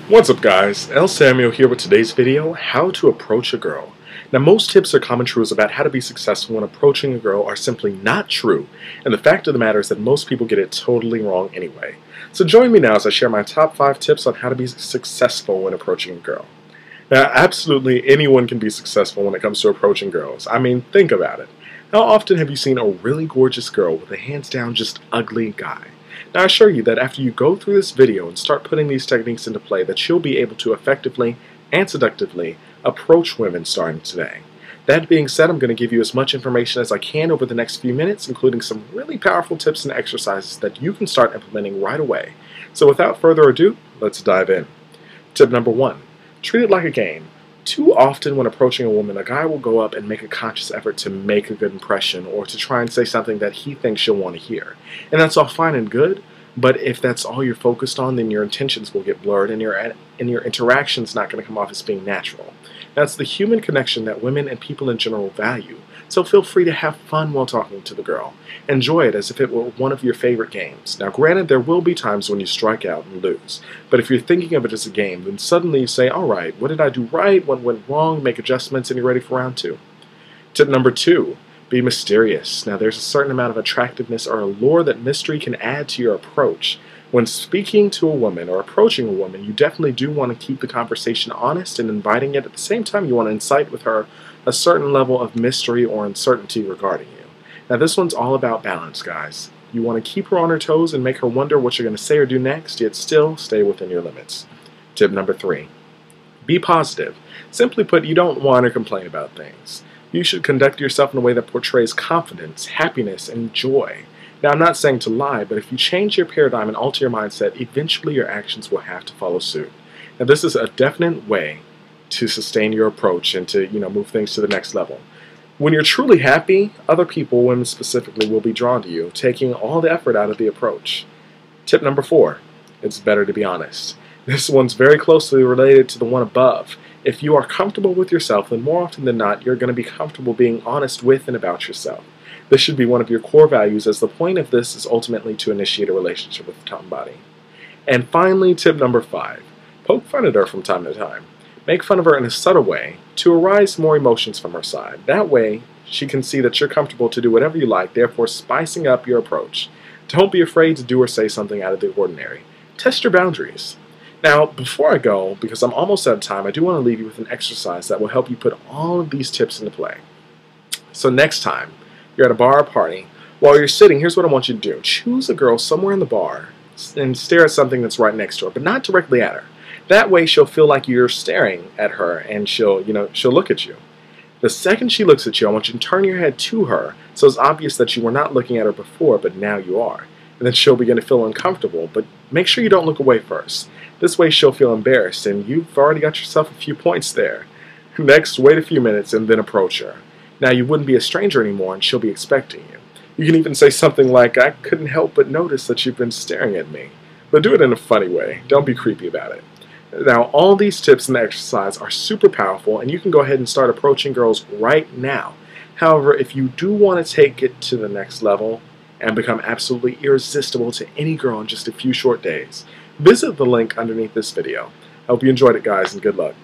What's up guys, L. Samuel here with today's video, how to approach a girl. Now most tips or common truths about how to be successful when approaching a girl are simply not true, and the fact of the matter is that most people get it totally wrong anyway. So join me now as I share my top 5 tips on how to be successful when approaching a girl. Now absolutely anyone can be successful when it comes to approaching girls. I mean, think about it. How often have you seen a really gorgeous girl with a hands down just ugly guy? Now I assure you that after you go through this video and start putting these techniques into play, that you'll be able to effectively and seductively approach women starting today. That being said, I'm going to give you as much information as I can over the next few minutes, including some really powerful tips and exercises that you can start implementing right away. So without further ado, let's dive in. Tip number 1. Treat it like a game. Too often when approaching a woman, a guy will go up and make a conscious effort to make a good impression or to try and say something that he thinks she'll want to hear. And that's all fine and good, but if that's all you're focused on, then your intentions will get blurred and your interaction's not going to come off as being natural. That's the human connection that women and people in general value, so feel free to have fun while talking to the girl. Enjoy it as if it were one of your favorite games. Now granted, there will be times when you strike out and lose, but if you're thinking of it as a game, then suddenly you say, alright, what did I do right, what went wrong, make adjustments, and you're ready for round 2. Tip number 2. Be mysterious. Now there's a certain amount of attractiveness or allure that mystery can add to your approach. When speaking to a woman or approaching a woman, you definitely do want to keep the conversation honest and inviting, yet at the same time you want to incite with her a certain level of mystery or uncertainty regarding you. Now this one's all about balance, guys. You want to keep her on her toes and make her wonder what you're going to say or do next, yet still stay within your limits. Tip number 3. Be positive. Simply put, you don't whine or complain about things. You should conduct yourself in a way that portrays confidence, happiness, and joy. Now, I'm not saying to lie, but if you change your paradigm and alter your mindset, eventually your actions will have to follow suit. Now, this is a definite way to sustain your approach and to, move things to the next level. When you're truly happy, other people, women specifically, will be drawn to you, taking all the effort out of the approach. Tip number 4. It's better to be honest. This one's very closely related to the one above. If you are comfortable with yourself, then more often than not, you're going to be comfortable being honest with and about yourself. This should be one of your core values, as the point of this is ultimately to initiate a relationship with somebody. And finally, tip number 5. Poke fun at her from time to time. Make fun of her in a subtle way to arise more emotions from her side. That way, she can see that you're comfortable to do whatever you like, therefore spicing up your approach. Don't be afraid to do or say something out of the ordinary. Test your boundaries. Now, before I go, because I'm almost out of time, I do want to leave you with an exercise that will help you put all of these tips into play. So next time you're at a bar or party, while you're sitting, here's what I want you to do. Choose a girl somewhere in the bar and stare at something that's right next to her, but not directly at her. That way she'll feel like you're staring at her and she'll look at you. The second she looks at you, I want you to turn your head to her so it's obvious that you were not looking at her before, but now you are. And then she'll begin to feel uncomfortable, but make sure you don't look away first. This way she'll feel embarrassed, and you've already got yourself a few points there. Next, wait a few minutes and then approach her. Now you wouldn't be a stranger anymore, and she'll be expecting you. You can even say something like, I couldn't help but notice that you've been staring at me. But do it in a funny way. Don't be creepy about it. Now, all these tips and the exercise are super powerful, and you can go ahead and start approaching girls right now. However, if you do want to take it to the next level and become absolutely irresistible to any girl in just a few short days, visit the link underneath this video. I hope you enjoyed it, guys, and good luck.